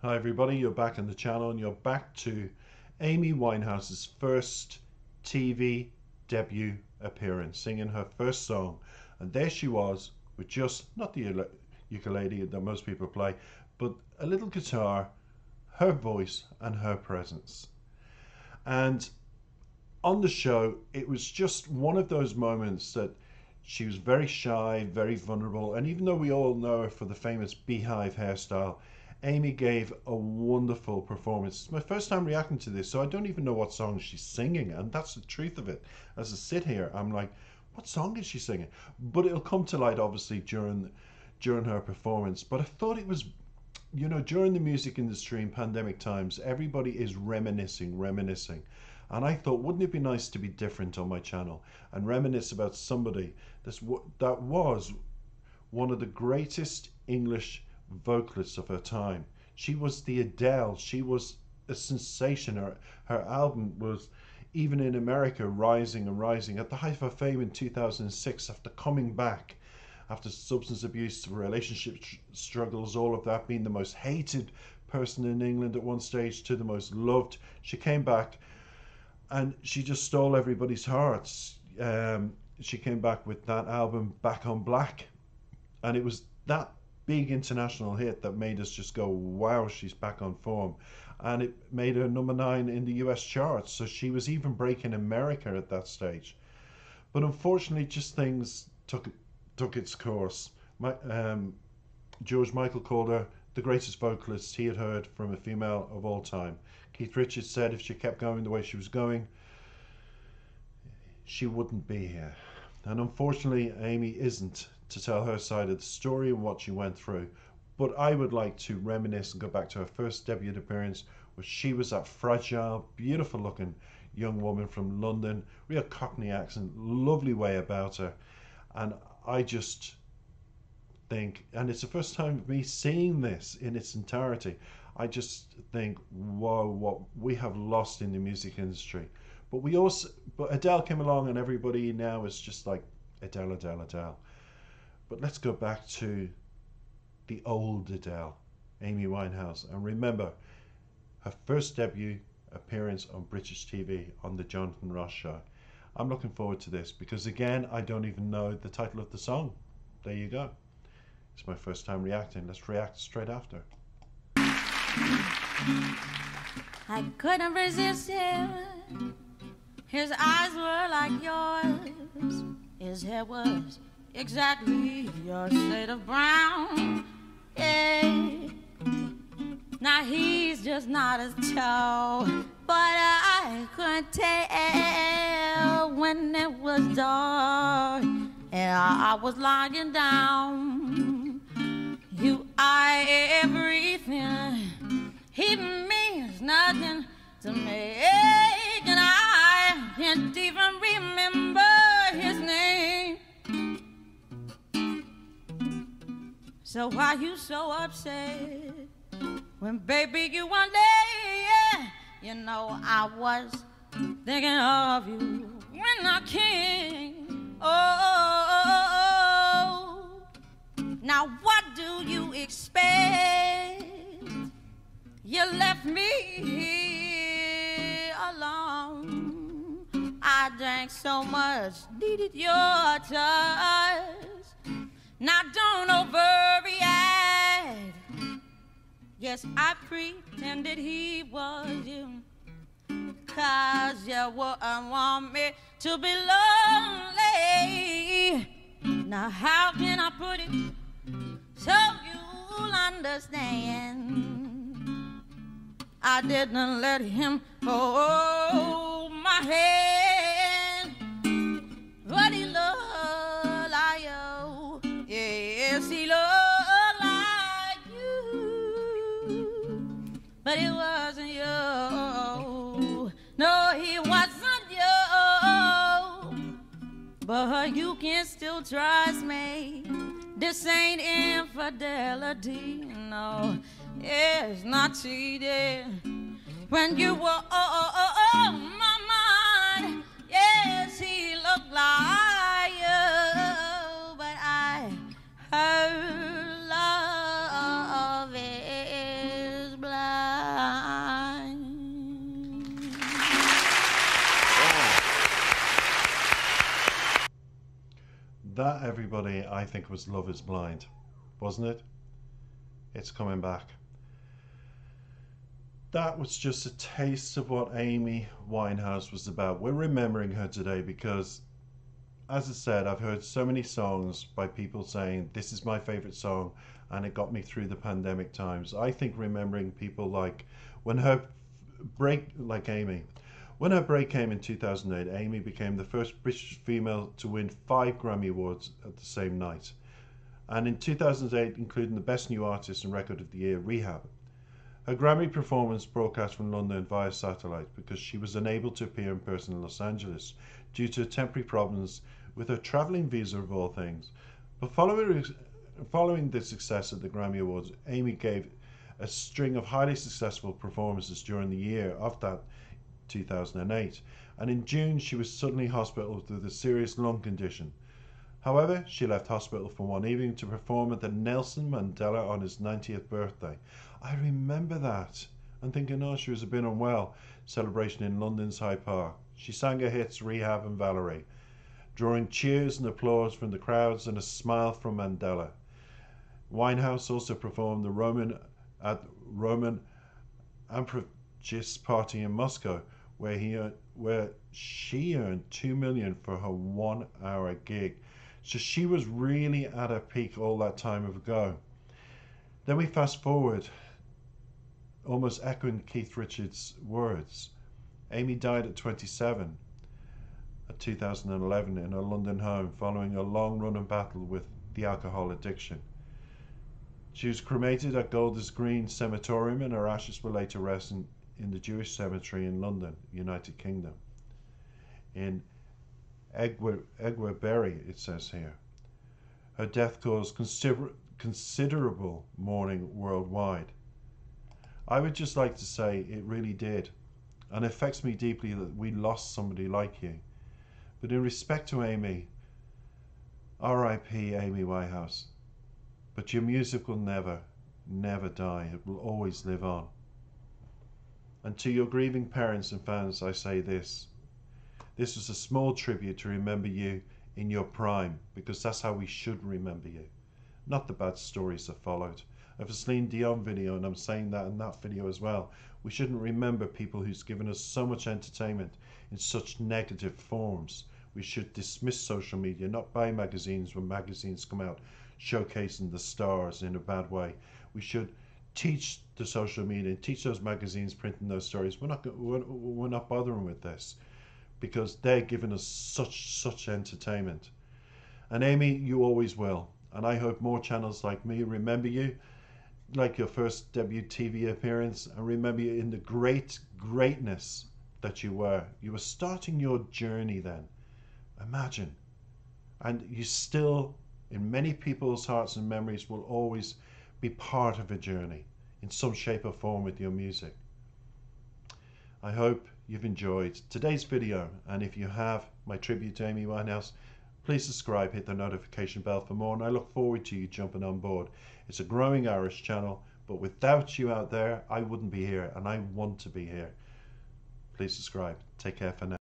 Hi everybody, you're back on the channel and you're back to Amy Winehouse's first TV debut appearance, singing her first song. And there she was with just, not the ukulele that most people play, but a little guitar, her voice and her presence. And on the show, it was just one of those moments that she was very shy, very vulnerable, and even though we all know her for the famous beehive hairstyle, Amy gave a wonderful performance. It's my first time reacting to this, so I don't even know what song she's singing, and that's the truth of it. As I sit here, I'm like, what song is she singing? But it'll come to light, obviously, during her performance. But I thought it was, during the music industry in pandemic times, everybody is reminiscing. And I thought, wouldn't it be nice to be different on my channel and reminisce about somebody that was one of the greatest English vocalists of her time. She was the Adele. She was a sensation. Her album was, even in America, rising and rising. At the height of her fame in 2006, after coming back, after substance abuse, relationship struggles, all of that, being the most hated person in England at one stage to the most loved, she came back and she just stole everybody's hearts. She came back with that album, Back on Black, and it was that big international hit that made us just go, wow, she's back on form. And it made her number 9 in the US charts, so she was even breaking America at that stage. But unfortunately, just things took its course. George Michael called her the greatest vocalist he had heard from a female of all time. Keith Richards said if she kept going the way she was going, she wouldn't be here. And unfortunately, Amy isn't to tell her side of the story and what she went through. But I would like to reminisce and go back to her first debut appearance, where she was that fragile, beautiful looking young woman from London, real Cockney accent, lovely way about her. And I just think, and it's the first time of me seeing this in its entirety, I just think, whoa, what we have lost in the music industry. But Adele came along and everybody now is just like, Adele, Adele, Adele. But let's go back to the old Adele, Amy Winehouse. And remember, her first debut appearance on British TV on the Jonathan Ross Show. I'm looking forward to this because, again, I don't even know the title of the song. There you go. It's my first time reacting. Let's react straight after. I couldn't resist him. His eyes were like yours. His hair was exactly your shade of brown. Yeah. Now he's just not as tall, but I couldn't tell when it was dark and I was lying down. You are everything. He means nothing to me, and I can't even remember his name. So why you so upset when, baby, you one day, you know I was thinking of you when I came. Oh, now what do you expect? You left me here alone. I drank so much, needed your touch. Now don't overreact. Yes, I pretended he was you, 'cause you wouldn't want me to be lonely. Now how can I put it so you'll understand? I didn't let him hold my hand, but he looked like you. Yes, he looked like you, but it wasn't you. No, he wasn't you, but you can still trust me. This ain't infidelity, no, it's not cheating. When you were on my mind, yes, he looked like you, but I heard love is blind. That, everybody, I think was Love is Blind, wasn't it? It's coming back. That was just a taste of what Amy Winehouse was about. We're remembering her today because, as I said, I've heard so many songs by people saying this is my favorite song and it got me through the pandemic times. I think remembering people like when her break, like Amy, when her break came in 2008, Amy became the first British female to win 5 Grammy Awards at the same night. And in 2008, including the Best New Artist and Record of the Year, Rehab. Her Grammy performance broadcast from London via satellite because she was unable to appear in person in Los Angeles due to temporary problems with her travelling visa of all things. But following the success of the Grammy Awards, Amy gave a string of highly successful performances during the year of that 2008, and in June she was suddenly hospitalized with a serious lung condition. However, she left hospital for one evening to perform at the Nelson Mandela on his 90th birthday. I remember that and thinking, oh, she was a bit unwell. Celebration in London's Hyde Park. She sang her hits Rehab and Valerie, drawing cheers and applause from the crowds and a smile from Mandela. Winehouse also performed at Roman Abramovich party in Moscow, where she earned $2 million for her 1-hour gig. So she was really at her peak all that time ago. Then we fast forward, almost echoing Keith Richards' words. Amy died at 27 at 2011 in her London home following a long running battle with the alcohol addiction. She was cremated at Golders Green Crematorium and her ashes were later resting in the Jewish cemetery in London, United Kingdom. In Egwerbury, it says here. Her death caused considerable mourning worldwide. I would just like to say it really did, and it affects me deeply that we lost somebody like you. But in respect to Amy, R.I.P. Amy Winehouse. But your music will never, never die. It will always live on. And to your grieving parents and fans, I say this. This was a small tribute to remember you in your prime, because that's how we should remember you, not the bad stories that followed. I have a Celine Dion video, and I'm saying that in that video as well. We shouldn't remember people who's given us so much entertainment in such negative forms. We should dismiss social media, not buy magazines when magazines come out showcasing the stars in a bad way. We should teach the social media and teach those magazines printing those stories. We're not bothering with this, because they're giving us such entertainment. And Amy, you always will. And I hope more channels like me remember you, like your first debut TV appearance, and remember you in the greatness that you were. You were starting your journey then. Imagine. And you still, in many people's hearts and memories, will always be part of a journey in some shape or form with your music. I hope you've enjoyed today's video, and if you have, my tribute to Amy Winehouse, please subscribe, hit the notification bell for more, and I look forward to you jumping on board. It's a growing Irish channel, but without you out there, I wouldn't be here, and I want to be here. Please subscribe. Take care for now.